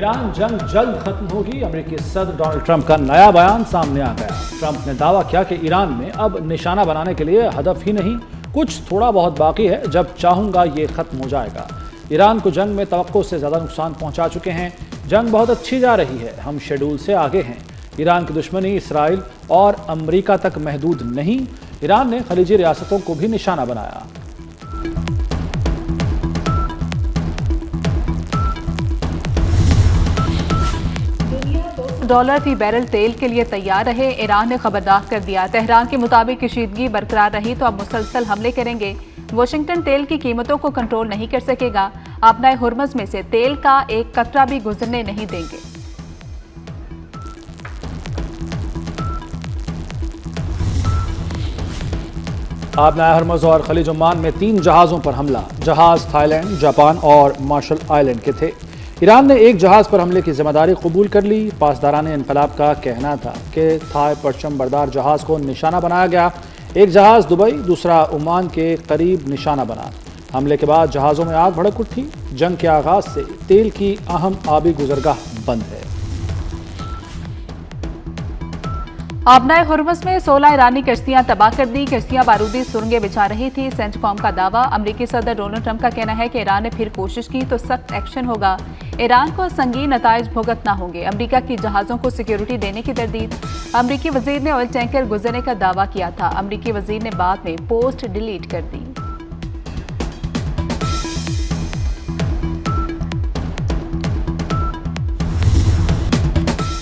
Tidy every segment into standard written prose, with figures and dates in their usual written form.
Iran जंग जल्द खत्म होगी। अमेरिकी सदर डोनाल्ड ट्रंप का नया बयान सामने आ गया। ट्रंप ने दावा किया कि ईरान में अब निशाना बनाने के लिए हदफ ही नहीं, कुछ थोड़ा बहुत बाकी है, जब चाहूंगा ये खत्म हो जाएगा। ईरान को जंग में तवक्को से ज्यादा नुकसान पहुंचा चुके हैं। जंग बहुत अच्छी जा रही है, हम शेड्यूल से आगे हैं। ईरान की दुश्मनी इसराइल और अमेरिका तक महदूद नहीं। ईरान ने खलीजी रियासतों को भी निशाना बनाया। $2 फी बैरल तेल के लिए तैयार रहे, ईरान ने खबरदार कर दिया। तेहरान के मुताबिक कशीदगी बरकरार रही तो अब मुसलसल हमले करेंगे। वाशिंगटन तेल की कीमतों को कंट्रोल नहीं कर सकेगा। आपनाए हुर्मुज़ में से तेल का एक कतरा भी गुजरने नहीं देंगे। आपनाए हुर्मुज़ और खलीज ओमान में 3 जहाज़ों पर हमला। जहाज़ थाईलैंड, जापान और मार्शल आइलैंड के थे। ईरान ने एक जहाज़ पर हमले की जिम्मेदारी कबूल कर ली। पासदारान इनकलाब का कहना था कि थाई परचम बरदार जहाज़ को निशाना बनाया गया। एक जहाज़ दुबई, दूसरा ओमान के करीब निशाना बना। हमले के बाद जहाज़ों में आग भड़क उठी। जंग के आगाज से तेल की अहम आबी गुजरगाह बंद है। आपनाए हुर्मुज़ में 16 ईरानी कश्तियां तबाह कर दी। कश्तियां बारूदी सुरंगें बिछा रही थी। सेंटकॉम का दावा। अमेरिकी सदर डोनाल्ड ट्रंप का कहना है कि ईरान ने फिर कोशिश की तो सख्त एक्शन होगा। ईरान को संगीन नताइज भुगतना होंगे। अमेरिका की जहाज़ों को सिक्योरिटी देने की तरदीद। अमेरिकी वजीर ने ऑयल टैंकर गुजरने का दावा किया था। अमेरिकी वजीर ने बाद में पोस्ट डिलीट कर दी।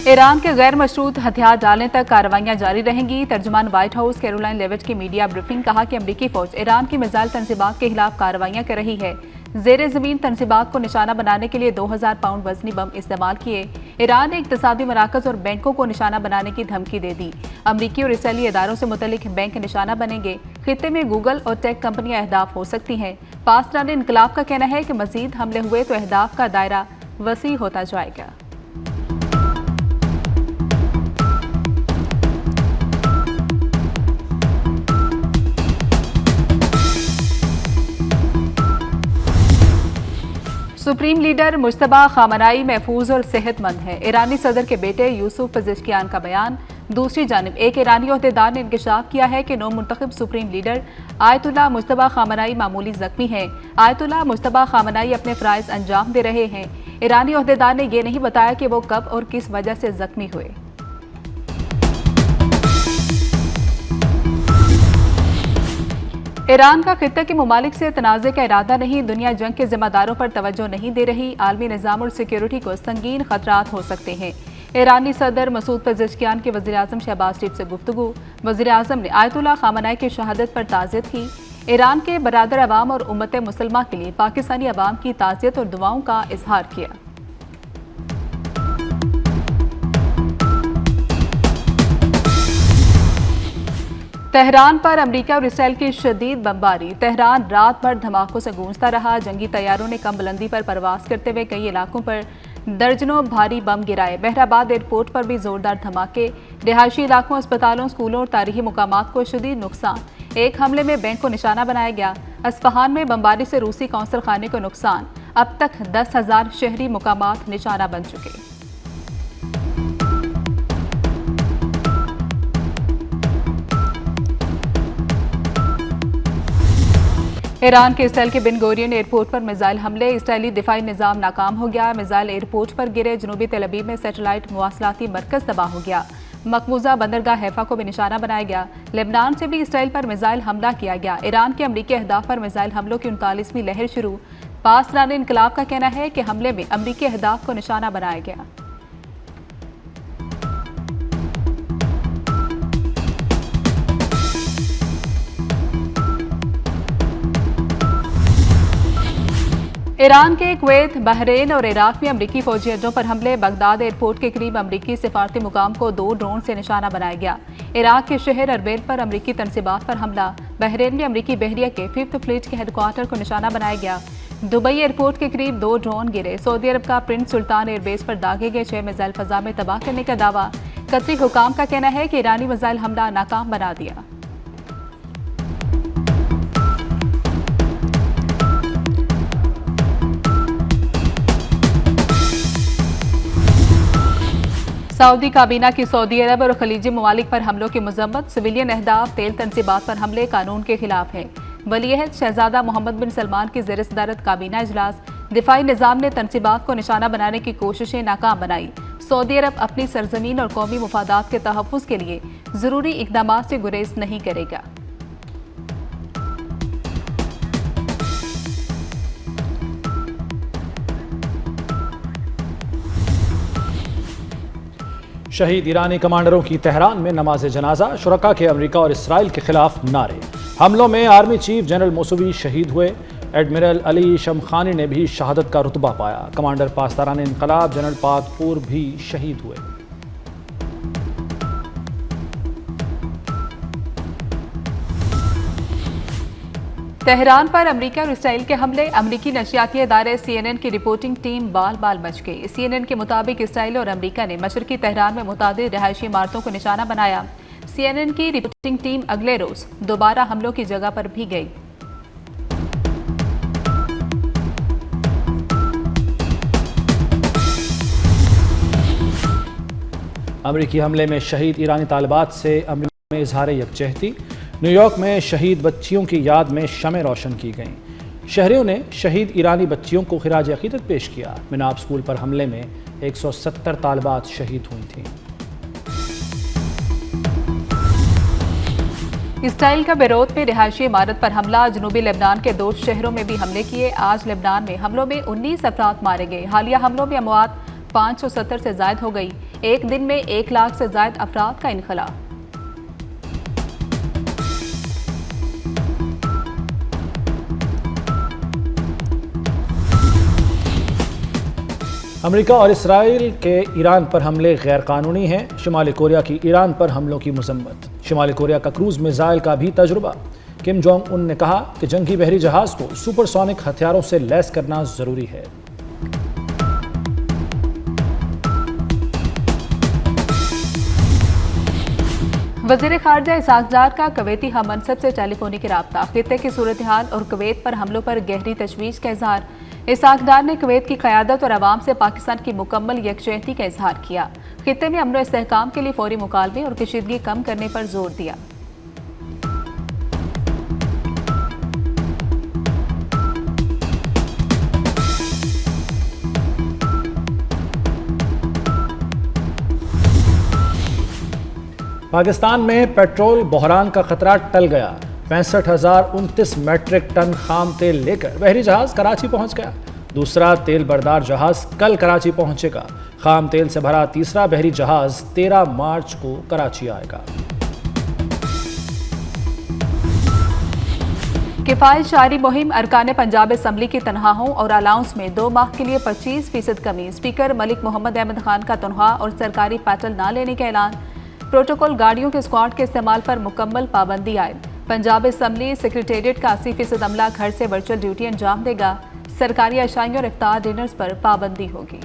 ईरान के गैर मशरूत हथियार डालने तक कार्रवाइयां जारी रहेंगी। तर्जुमान व्हाइट हाउस कैरोलाइन लेविट की मीडिया ब्रीफिंग कहा कि अमेरिकी फौज ईरान की मिसाइल तंजीबात के खिलाफ कार्रवाइयां कर रही है। जेर जमीन तंजीबात को निशाना बनाने के लिए 2000 पाउंड वजनी बम इस्तेमाल किए। ईरान ने इक्तिसादी मराकज और बैंकों को निशाना बनाने की धमकी दे दी। अमरीकी और इसराइली इदारों से मुतल्लिक बैंक निशाना बनेंगे। खित्ते में गूगल और टेक कंपनियां अहदाफ हो सकती हैं। पासदारान इनकलाब का कहना है कि मजीद हमले हुए तो अहदाफ का दायरा वसी होता जाएगा। सुप्रीम लीडर मुश्तबा खामनाई महफूज और सेहतमंद है। ईरानी सदर के बेटे यूसुफ पज़ेश्कियान का बयान। दूसरी जानिब एक ईरानी ओहदेदार ने इंकशाफ किया है कि नौ मुंतखब supreme leader Ayatollah Mojtaba Khamenei मामूली जख्मी हैं। आयतुल्लाह मुश्तबा खामनाई अपने फ़राइज़ अंजाम दे रहे हैं। ईरानी ओहदेदार ने यह नहीं बताया कि वो कब और किस वजह से जख्मी हुए। ईरान का खित्ते के मुमालिक से तनाज़े का इरादा नहीं। दुनिया जंग के जिम्मेदारों पर तवज्जो नहीं दे रही। आलमी निज़ाम और सिक्योरिटी को संगीन खतरात हो सकते हैं। ईरानी सदर मसूद पज़ेश्कियान के वज़ीर आज़म शहबाज शरीफ से गुफ्तगू। वज़ीर आज़म ने आयतुल्लाह खामनाई की शहादत पर ताज़ियत की। ईरान के बरादर अवाम और उम्मत मुसलमा के लिए पाकिस्तानी अवाम की ताज़ियत और दुआओं का इजहार किया। तेहरान पर अमेरिका और इसराइल की शदीद बमबारी। तेहरान रात भर धमाकों से गूंजता रहा। जंगी तैयारों ने कम बुलंदी पर परवास करते हुए कई इलाकों पर दर्जनों भारी बम गिराए। बहराबाद एयरपोर्ट पर भी जोरदार धमाके। रिहायशी इलाकों, अस्पतालों, स्कूलों और तारीखी मुकामात को शदीद नुकसान। एक हमले में बैंक को निशाना बनाया गया। अस्फहान में बमबारी से रूसी कौंसल खाने को नुकसान। अब तक 10,000 शहरी मुकामात निशाना बन चुके। ईरान के इसराइल के बिन गोरियन एयरपोर्ट पर मिसाइल हमले। इसराइली दिफाई निज़ाम नाकाम हो गया। मिसाइल एयरपोर्ट पर गिरे। जनूबी तेल अवीव में सैटेलाइट मवासलाती मरकज तबाह हो गया। मकबूजा बंदरगाह हैफा को भी निशाना बनाया गया। लेबनान से भी इसराइल पर मिसाइल हमला किया गया। ईरान के अमरीकी अहदाफ पर मिसाइल हमलों की 39वीं लहर शुरू। पासदारान इनकलाब का कहना है कि हमले में अमरीकी अहदाफ को निशाना बनाया गया। ईरान के कुवैत, बहरीन और इराक में अमरीकी फौजी अड्डों पर हमले। बगदाद एयरपोर्ट के करीब अमरीकी सिफारती मुकाम को 2 ड्रोन से निशाना बनाया गया। इराक के शहर अरबेल पर अमरीकी तनसीबात पर हमला। बहरीन में अमरीकी बहरिया के 5th फ्लीट के हेडक्वार्टर को निशाना बनाया गया। दुबई एयरपोर्ट के करीब 2 ड्रोन गिरे। सऊदी अरब का प्रिंस सुल्तान एयरबेस पर दागे गए 6 मिसाइल फजा में तबाह करने का दावा। कतरी हुकाम का कहना है कि ईरानी मिसाइल हमला नाकाम बना दिया। सऊदी काबीना की सऊदी अरब और खलीजी ममालिक पर हमलों की मजम्मत, सिविलियन अहदाफ तेल तनसीबात पर हमले कानून के खिलाफ है। वलीअहद शहजादा मोहम्मद बिन सलमान की ज़ेर सदारत काबीना इजलास, दिफाई निज़ाम ने तनसीबात को निशाना बनाने की कोशिशें नाकाम बनाई। सऊदी अरब अपनी सरजमीन और कौमी मुफादात के तहफ़्फ़ुज़ के लिए ज़रूरी इक़दाम से गुरेज नहीं करेगा। शहीद ईरानी कमांडरों की तेहरान में नमाज जनाजा, शुरका के अमेरिका और इसराइल के खिलाफ नारे। हमलों में आर्मी चीफ जनरल मौसूवी शहीद हुए। एडमिरल अली शमखानी ने भी शहादत का रुतबा पाया। कमांडर पासदारान इनकलाब जनरल पाकपुर भी शहीद हुए। तेहरान पर अमेरिका और इसराइल के हमले, अमेरिकी नशियाती अदारे CNN की रिपोर्टिंग टीम बाल बाल बच गई। CNN के मुताबिक इसराइल और अमेरिका ने मशरकी तेहरान में मुतादिद रिहायशी इमारतों को निशाना बनाया। CNN की रिपोर्टिंग टीम अगले रोज दोबारा हमलों की जगह पर भी गई। अमेरिकी हमले में शहीद ईरानी तालिबात से अमेरिका में इजहार यकजहती। न्यूयॉर्क में शहीद बच्चियों की याद में शमें रोशन की गईं। शहरियों ने शहीद ईरानी बच्चियों को खिराज अकीदत पेश किया। मिनाब स्कूल पर हमले में 170 तालिबात शहीद हुई थीं। इसराइल का बेरूत में रिहायशी इमारत पर हमला, जनूबी लेबनान के 2 शहरों में भी हमले किए। आज लेबनान में हमलों में 19 अफराद मारे गए। हालिया हमलों में अमवात 570 से जायद हो गई। एक दिन में 1 लाख से जायद अफराद का इनखला। अमेरिका और इसराइल के ईरान पर हमले गैर कानूनी हैं। शिमाली कोरिया की ईरान पर हमलों की मजम्मत। शिमाली कोरिया का क्रूज मिसाइल का भी तजुर्बा। किम जोंग उन ने कहा कि जंगी बहरी जहाज को सुपरसोनिक हथियारों से लैस करना जरूरी है। वज़ीर ख़ारजा इसहाक डार का कवैती हममनसब से टेलीफोनिक राब्ता, खित्ते की सूरत हाल और कुवैत पर हमलों पर गहरी तशवीश का इजहार। इसहाक डार ने कुवैत की क़यादत और अवाम से पाकिस्तान की मुकम्मल यकजहती का इजहार किया। खित्ते में अमन व इस्तेहकाम के लिए फौरी मुकालमे और कशीदगी कम करने पर जोर दिया। पाकिस्तान में पेट्रोल बहरान का खतरा टल गया। 65,029 मैट्रिक टन खाम तेल लेकर बहरी जहाज कराची पहुंच गया। दूसरा तेल बरदार जहाज कल कराची पहुंचेगा। खाम तेल से भरा तीसरा बहरी जहाज 13 मार्च को कराची आएगा। किफ़ायत शारी मुहिम, अरकान पंजाब असम्बली की तनख्वाहों और अलाउंस में 2 माह के लिए 25% कमी। स्पीकर मलिक मोहम्मद अहमद खान का तनख्वाह और सरकारी पैटल न लेने का ऐलान। प्रोटोकॉल गाड़ियों के स्क्वाड के इस्तेमाल पर मुकम्मल पाबंदी आयद। पंजाब असम्बली सेक्रेटेरिएट का 80% अमला घर से वर्चुअल ड्यूटी अंजाम देगा। सरकारी अशाइयों और इफ्तार डिनर्स पर पाबंदी होगी।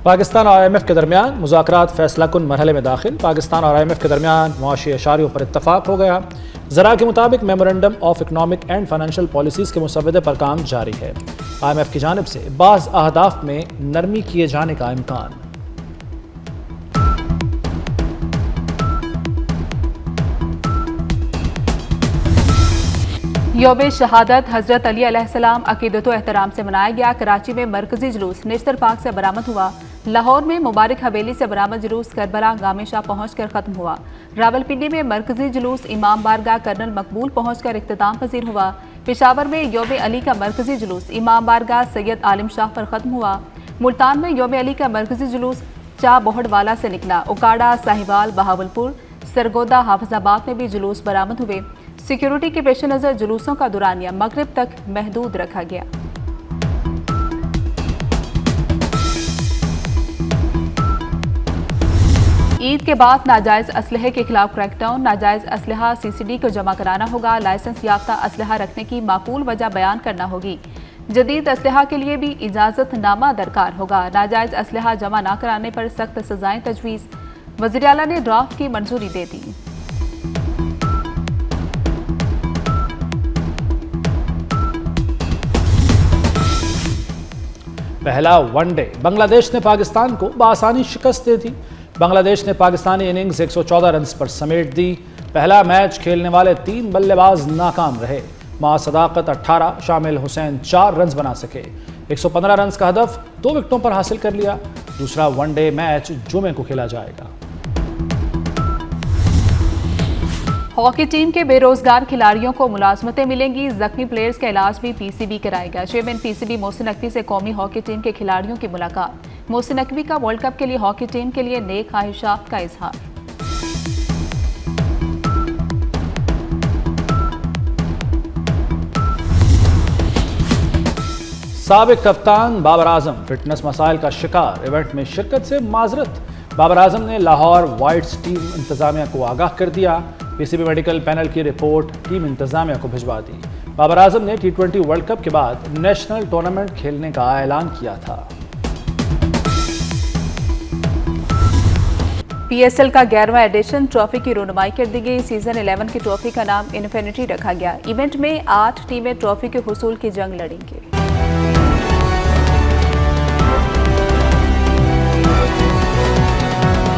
पाकिस्तान और IMF के दरमियान मुज़ाकरात फैसला कुन मरहले में दाखिल। पाकिस्तान और IMF के दरमियान मुआशी इशारियों पर इत्तफाक हो गया। ज़रा के मुताबिक memorandum of economic and financial policies के मुसव्वदे पर काम जारी है। IMF की जानिब से बाज़ अहदाफ में नरमी किए जाने का इम्कान। यौम शहादत हज़रत अली अलैहिस्सलाम अकीदत व एहतराम से मनाया गया। कराची में मरकजी जुलूस नेश्तर पार्क से बरामद हुआ। लाहौर में मुबारक हवेली से बरामद जुलूस करबला गामे शाह पहुंचकर खत्म हुआ। रावलपिंडी में मरकजी जुलूस इमाम बारगाह कर्नल मकबूल पहुंचकर इख्तिताम पजीर हुआ। पेशावर में यौम अली का मरकजी जुलूस इमाम बारगाह सैयद आलिम शाह पर खत्म हुआ। मुल्तान में यौम अली का मरकजी जुलूस चा बोहड़वाला से निकला। उकाड़ा, साहिवाल, बहावलपुर, सरगोदा, हाफिजाबाद में भी जुलूस बरामद हुए। सिक्योरिटी के पेश नज़र जुलूसों का दुरानिया मगरिब तक महदूद रखा गया। ईद के बाद नाजायज़ असलहे के खिलाफ क्रैकडाउन। नाजायज़ असलहा CCD को जमा कराना होगा। लाइसेंस याफ्ता असलहा रखने की माकूल वजह बयान करना होगी। जदीद असलहा के लिए भी इजाज़तनामा दरकार होगा। नाजायज़ असलहा जमा न कराने पर सख्त सजाएं तजवीज़। वज़ीर आला ने ड्राफ्ट की मंजूरी दे दी। पहला वनडे बांग्लादेश ने पाकिस्तान को बासानी शिकस्त दे दी। बांग्लादेश ने पाकिस्तानी इनिंग्स 114 रन पर समेट दी। पहला मैच खेलने वाले 3 बल्लेबाज नाकाम रहे। मां सदाकत 18, शामिल हुसैन 4 रन बना सके। 115 रन का हदफ 2 विकेटों पर हासिल कर लिया। दूसरा वनडे मैच जुमे को खेला जाएगा। हॉकी टीम के बेरोजगार खिलाड़ियों को मुलाजमतें मिलेंगी। जख्मी प्लेयर्स का इलाज भी पीसीबी कराएगा। चेयरमैन पीसीबी मोहसिन नकवी से कौमी हॉकी टीम के खिलाड़ियों की मुलाकात। मोहसिन नकवी का वर्ल्ड कप के लिए हॉकी टीम के लिए नेक ख्वाहिशात का इजहार। साबिक कप्तान बाबर आजम फिटनेस मसाइल का शिकार, इवेंट में शिरकत से माजरत। बाबर आजम ने लाहौर वाइट्स टीम इंतजामिया को आगाह कर दिया। पीसीबी मेडिकल पैनल की रिपोर्ट टीम इंतजामिया को भिजवा दी। बाबर आजम ने T20 वर्ल्ड कप के बाद नेशनल टूर्नामेंट खेलने का ऐलान किया था। पीएसएल का 11वां एडिशन ट्रॉफी की रुनमाई कर दी गई। सीजन 11 की ट्रॉफी का नाम इन्फिनिटी रखा गया। इवेंट में 8 टीमें ट्रॉफी के हुसूल की जंग लड़ेंगी।